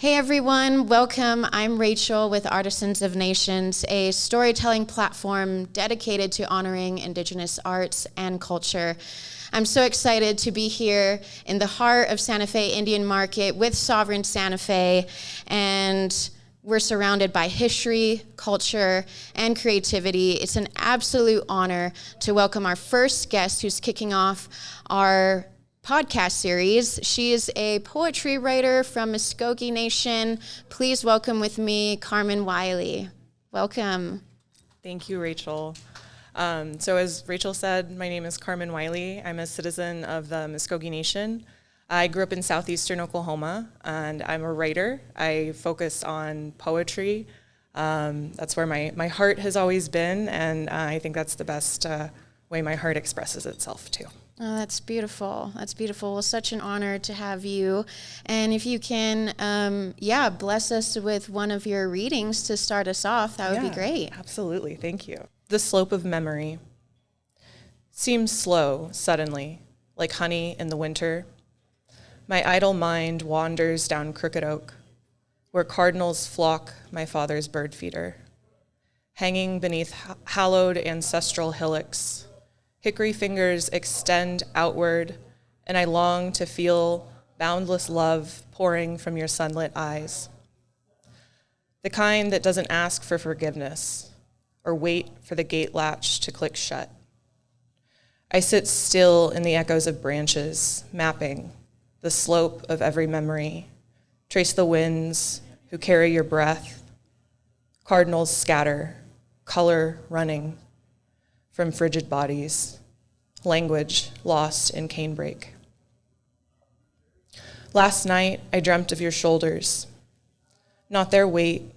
Hey everyone, welcome. I'm Rachel with Artisans of Nations, a storytelling platform dedicated to honoring Indigenous arts and culture. I'm so excited to be here in the heart of Santa Fe Indian Market with Sovereign Santa Fe, and we're surrounded by history, culture, and creativity. It's an absolute honor to welcome our first guest who's kicking off our podcast series. She is a poetry writer from Muskogee Nation. Please welcome with me Carmen Wiley. Welcome. Thank you, Rachel. So as Rachel said, my name is Carmen Wiley. I'm a citizen of the Muskogee Nation. I grew up in southeastern Oklahoma, and I'm a writer. I focus on poetry. That's where my heart has always been, and I think that's the best way my heart expresses itself too. Oh, that's beautiful. That's beautiful. Well, such an honor to have you. And if you can, bless us with one of your readings to start us off, that would be great. Absolutely. Thank you. The slope of memory seems slow suddenly, like honey in the winter. My idle mind wanders down Crooked Oak, where cardinals flock my father's bird feeder. Hanging beneath hallowed ancestral hillocks, hickory fingers extend outward, and I long to feel boundless love pouring from your sunlit eyes. The kind that doesn't ask for forgiveness or wait for the gate latch to click shut. I sit still in the echoes of branches, mapping the slope of every memory, trace the winds who carry your breath. Cardinals scatter, color running from frigid bodies, language lost in canebrake. Last night, I dreamt of your shoulders, not their weight,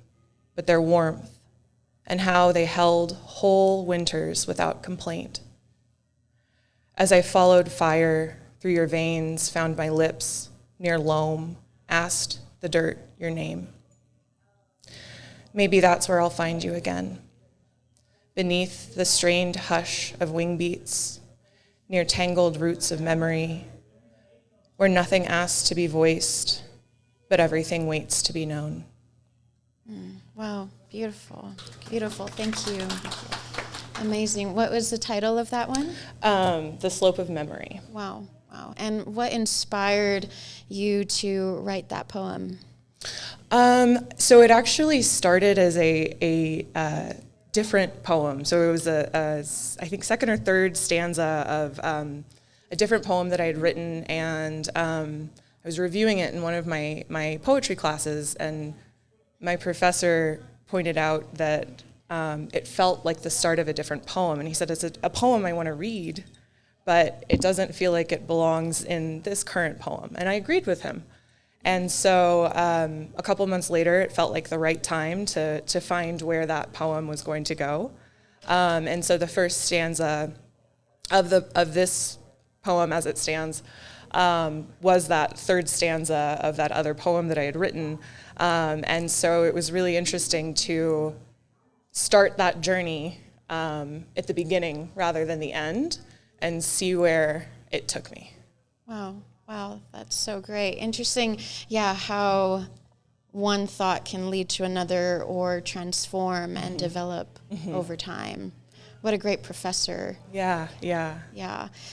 but their warmth, and how they held whole winters without complaint. As I followed fire through your veins, found my lips near loam, asked the dirt your name. Maybe that's where I'll find you again, beneath the strained hush of wing beats, near tangled roots of memory, where nothing asks to be voiced, but everything waits to be known. Wow, beautiful, beautiful. Thank you. Amazing. What was the title of that one? The Slope of Memory. Wow, wow. And what inspired you to write that poem? So it actually started as a different poem. So it was I think second or third stanza of a different poem that I had written, and I was reviewing it in one of my poetry classes, and my professor pointed out that it felt like the start of a different poem, and he said, it's a poem I want to read, but it doesn't feel like it belongs in this current poem, and I agreed with him. And so a couple months later, it felt like the right time to find where that poem was going to go. And so the first stanza of this poem as it stands was that third stanza of that other poem that I had written. And so it was really interesting to start that journey at the beginning rather than the end and see where it took me. Wow. Wow, that's so great. Interesting, how one thought can lead to another or transform and develop over time. What a great professor. Yeah.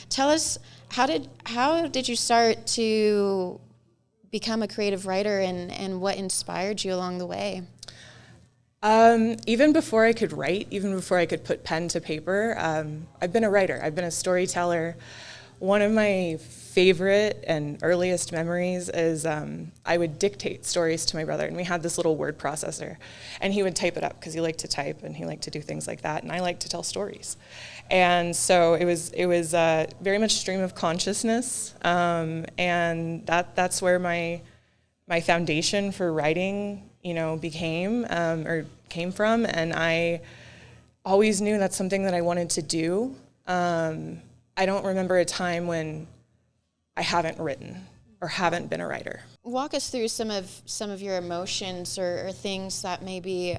Tell us, how did you start to become a creative writer, and what inspired you along the way? Even before I could write, even before I could put pen to paper, I've been a writer. I've been a storyteller. One of my favorite and earliest memories is I would dictate stories to my brother, and we had this little word processor, and he would type it up because he liked to type and he liked to do things like that, and I liked to tell stories. And so it was very much stream of consciousness, and that's where my foundation for writing, came from, and I always knew that's something that I wanted to do. I don't remember a time when I haven't written or haven't been a writer. Walk us through some of your emotions or things that maybe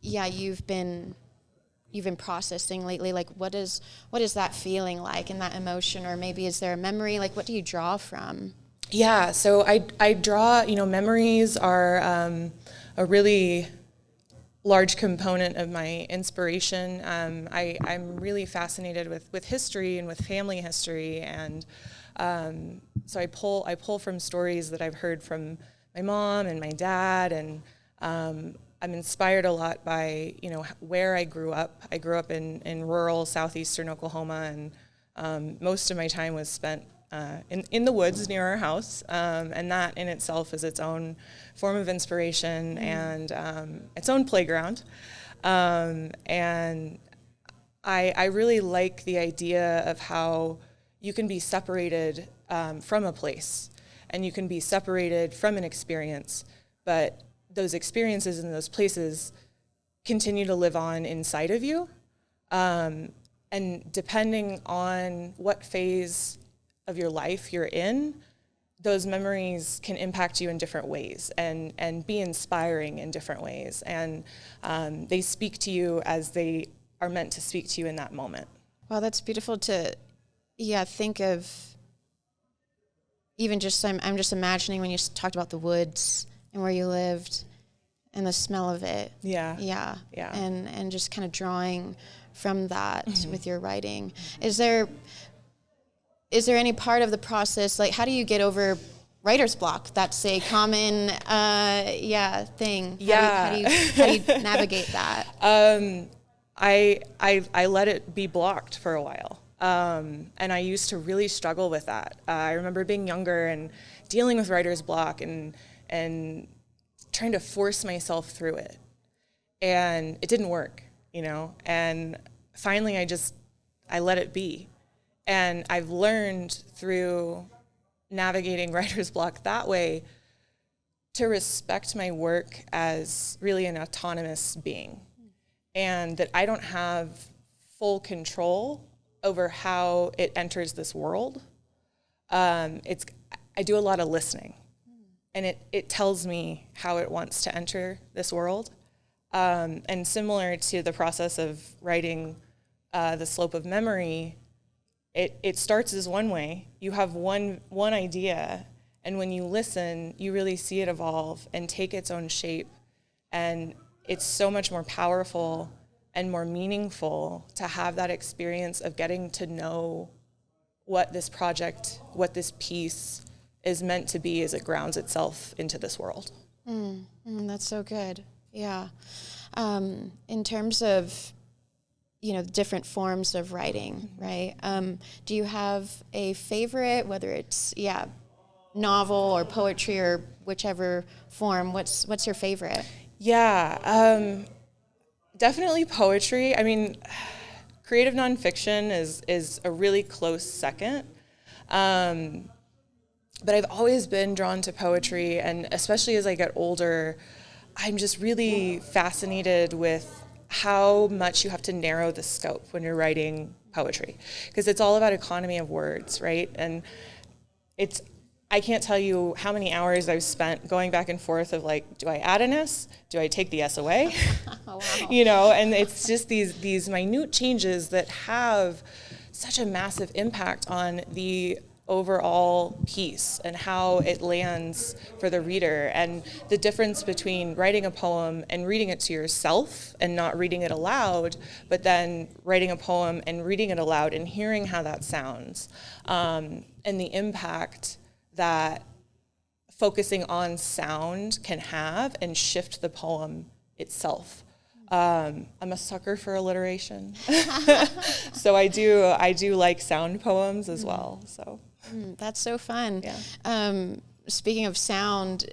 you've been processing lately. Like what is that feeling like and that emotion, or maybe is there a memory? Like what do you draw from? Yeah, so I draw, memories are a really large component of my inspiration. I'm really fascinated with history and with family history, and so I pull from stories that I've heard from my mom and my dad, and I'm inspired a lot by where I grew up. I grew up in rural southeastern Oklahoma, and most of my time was spent in the woods near our house, and that in itself is its own form of inspiration and its own playground. And I really like the idea of how you can be separated from a place, and you can be separated from an experience, but those experiences and those places continue to live on inside of you. And depending on what phase of your life you're in, those memories can impact you in different ways and be inspiring in different ways. And they speak to you as they are meant to speak to you in that moment. Wow, that's beautiful to, think of. Even just, I'm just imagining when you talked about the woods and where you lived and the smell of it. Yeah. And just kind of drawing from that with your writing. Is there any part of the process, like how do you get over writer's block? That's a common, thing. Yeah. How do you navigate that? I let it be blocked for a while. And I used to really struggle with that. I remember being younger and dealing with writer's block and trying to force myself through it. And it didn't work, and finally I let it be. And I've learned through navigating writer's block that way to respect my work as really an autonomous being, and that I don't have full control over how it enters this world. I do a lot of listening, and it tells me how it wants to enter this world. And similar to the process of writing The Slope of Memory, it starts as one way. You have one idea, and when you listen, you really see it evolve and take its own shape. And it's so much more powerful and more meaningful to have that experience of getting to know what this project, what this piece is meant to be as it grounds itself into this world. That's so good. Yeah. In terms of, different forms of writing, right? Do you have a favorite, whether it's, novel or poetry or whichever form? What's your favorite? Yeah. Definitely poetry. I mean, creative nonfiction is a really close second. But I've always been drawn to poetry, and especially as I get older, I'm just really fascinated with how much you have to narrow the scope when you're writing poetry, because it's all about economy of words, right? And I can't tell you how many hours I've spent going back and forth of like, do I add an S? Do I take the S away? Oh, wow. And it's just these minute changes that have such a massive impact on the overall piece and how it lands for the reader. And the difference between writing a poem and reading it to yourself and not reading it aloud, but then writing a poem and reading it aloud and hearing how that sounds, and the impact that focusing on sound can have and shift the poem itself. I'm a sucker for alliteration, so I do like sound poems as well. So that's so fun. Yeah. Speaking of sound,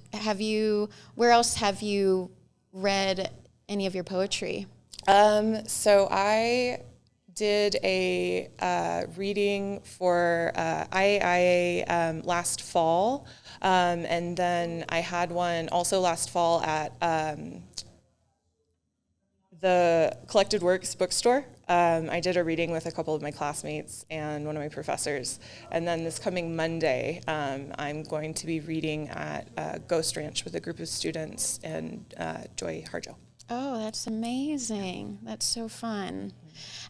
where else have you read any of your poetry? So I did a reading for IIA last fall, and then I had one also last fall at the Collected Works bookstore. I did a reading with a couple of my classmates and one of my professors. And then this coming Monday, I'm going to be reading at Ghost Ranch with a group of students and Joy Harjo. Oh, that's amazing. That's so fun.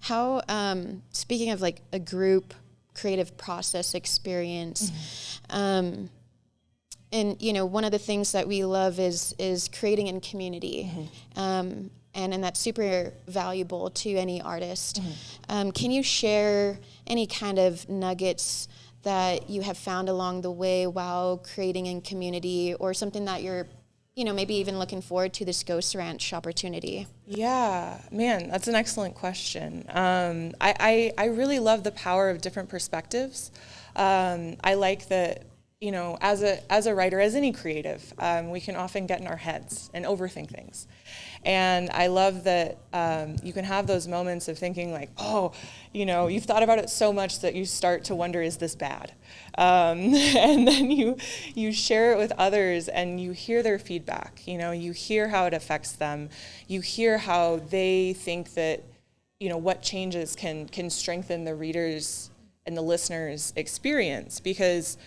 How, speaking of like a group creative process experience, And, one of the things that we love is creating in community. And that's super valuable to any artist. Can you share any kind of nuggets that you have found along the way while creating in community, or something that you're, maybe even looking forward to this Ghost Ranch opportunity? Yeah, man, that's an excellent question. I really love the power of different perspectives. I like that, as a writer, as any creative, we can often get in our heads and overthink things. And I love that you can have those moments of thinking like, oh, you've thought about it so much that you start to wonder, is this bad? And then you share it with others and you hear their feedback. You hear how it affects them. You hear how they think that, what changes can strengthen the readers and the listeners' experience. Because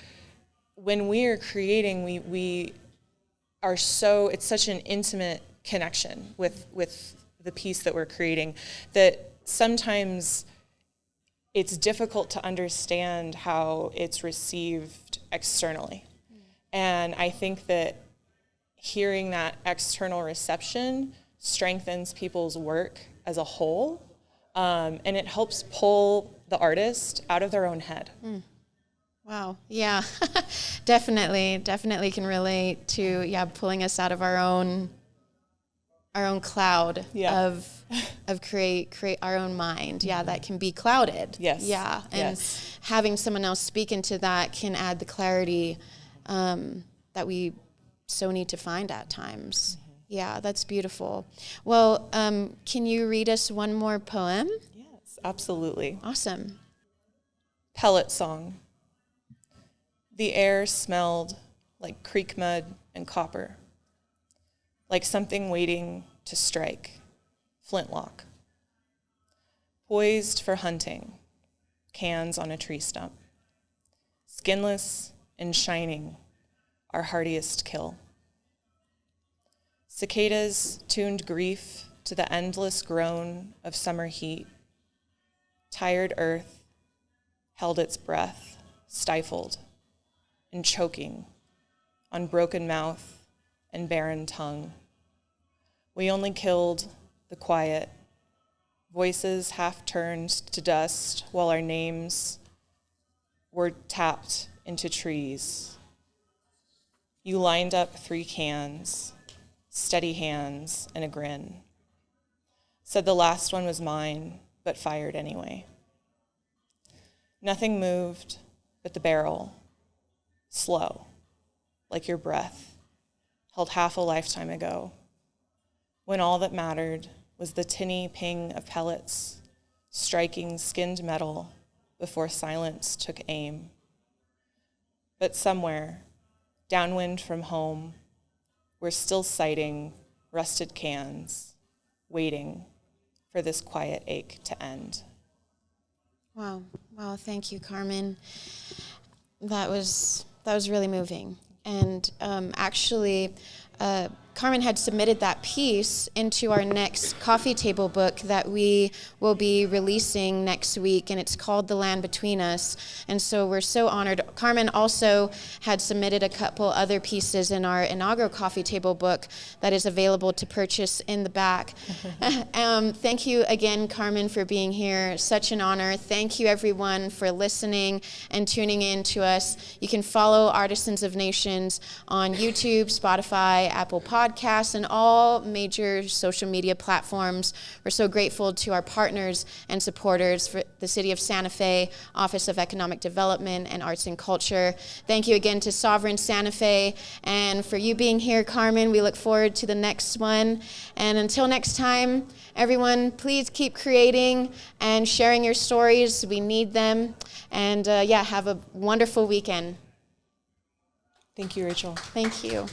when we are creating, we are it's such an intimate connection with the piece that we're creating that sometimes it's difficult to understand how it's received externally. And I think that hearing that external reception strengthens people's work as a whole, and it helps pull the artist out of their own head. Wow. Yeah, definitely can relate to, pulling us out of our own cloud of create our own mind. Yeah, that can be clouded. Yes. Yeah, and having someone else speak into that can add the clarity that we so need to find at times. Yeah, that's beautiful. Well, can you read us one more poem? Yes, absolutely. Awesome. Pellet Song. The air smelled like creek mud and copper, like something waiting to strike, flintlock. Poised for hunting, cans on a tree stump. Skinless and shining, our hardiest kill. Cicadas tuned grief to the endless groan of summer heat. Tired earth held its breath, stifled and choking on broken mouth and barren tongue. We only killed the quiet, voices half turned to dust while our names were tapped into trees. You lined up 3 cans, steady hands and a grin. Said the last one was mine, but fired anyway. Nothing moved but the barrel, slow, like your breath, held half a lifetime ago, when all that mattered was the tinny ping of pellets striking skinned metal before silence took aim. But somewhere, downwind from home, we're still sighting rusted cans, waiting for this quiet ache to end. Wow, thank you, Carmen. That was really moving. And actually, Carmen had submitted that piece into our next coffee table book that we will be releasing next week, and it's called The Land Between Us. And so we're so honored. Carmen also had submitted a couple other pieces in our inaugural coffee table book that is available to purchase in the back. Thank you again, Carmen, for being here. Such an honor. Thank you, everyone, for listening and tuning in to us. You can follow Artisans of Nations on YouTube, Spotify, Apple Podcasts, and all major social media platforms. We're so grateful to our partners and supporters for the City of Santa Fe, Office of Economic Development and Arts and Culture. Thank you again to Sovereign Santa Fe, and for you being here, Carmen. We look forward to the next one. And until next time, everyone, please keep creating and sharing your stories. We need them. And have a wonderful weekend. Thank you, Rachel. Thank you.